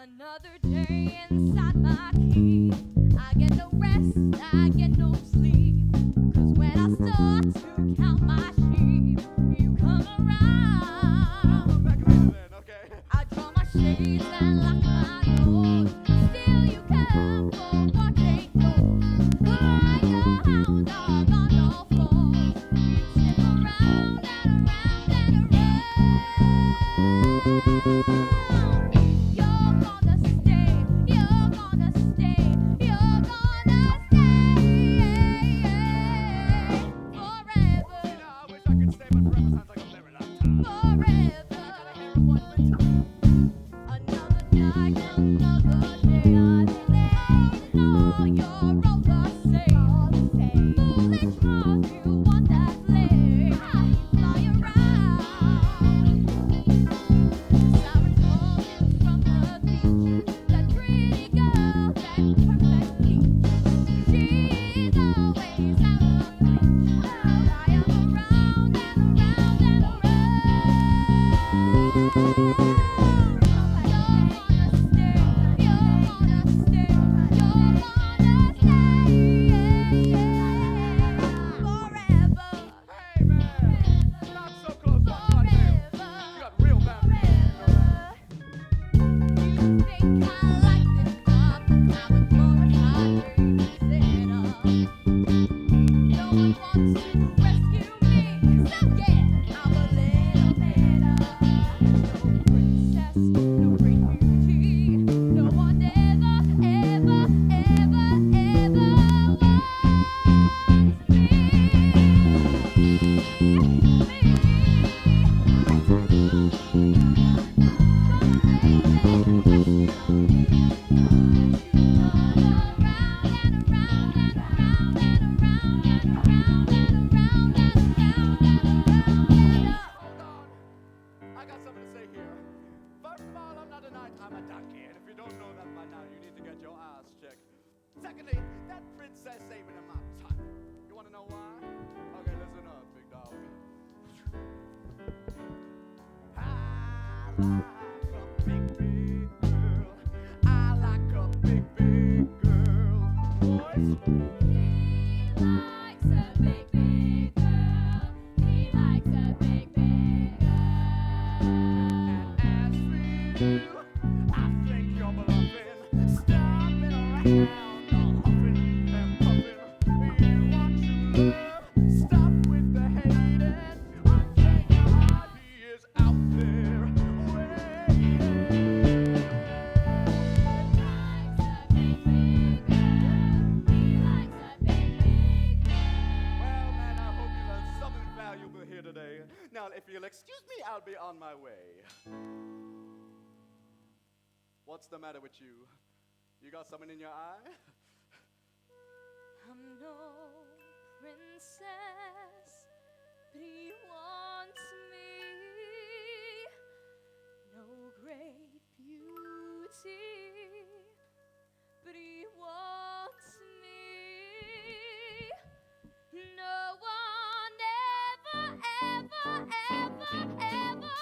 Another day inside my key. I get no rest, I get no sleep. Cause when I start to count my sheep, you come around. Back later then, okay? I draw my shades and lock my doors. Still you come for what ain't yours. Like a hound dog on all fours. You sniff around and around and around. You're gonna stay, you're gonna stay, you're gonna stay forever. You know, I wish I could stay, but forever sounds like a very long time. Forever. Another night, another day. I think all you're all the same. Foolish heart, you want that flame. Fly around. Sirens calling from the beach. That pretty girl, that perfect peach. She's always out of reach. I am around and around and around. Hey man, not so close, goddamn. You got real bad. Hold on. I got something to say here. First of all, I'm not a nighttime a donkey, and if you don't know that by now, you need to get your eyes checked. Secondly, that princess ain't even my type. You wanna know why? Okay, listen up, big dog. I like a big, big girl. I like a big, big girl. Boys. And as for you, I think you're bluffing, stomping around, all huffing and puffing. You want true love? Stop with the hating. I think your heart is out there waiting. Well, man, I hope you learned something valuable here today. Now, if you'll excuse me, I'll be on my way. What's the matter with you? You got something in your eye? I'm no princess, but he wants me. No great beauty, but he wants me. No one ever, ever, ever, ever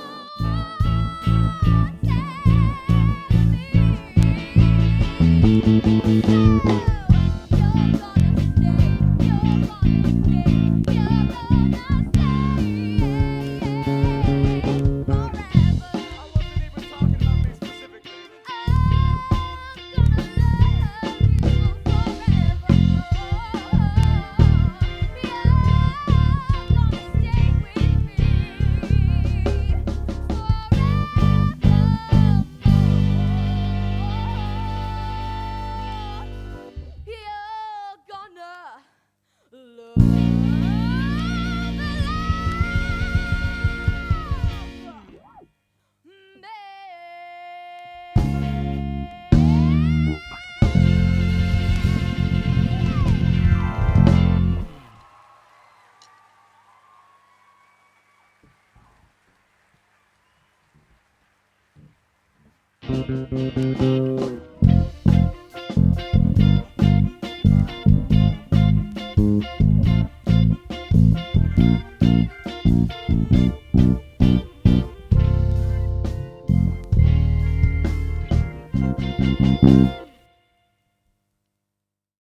I wasn't even talking about me specifically. Thank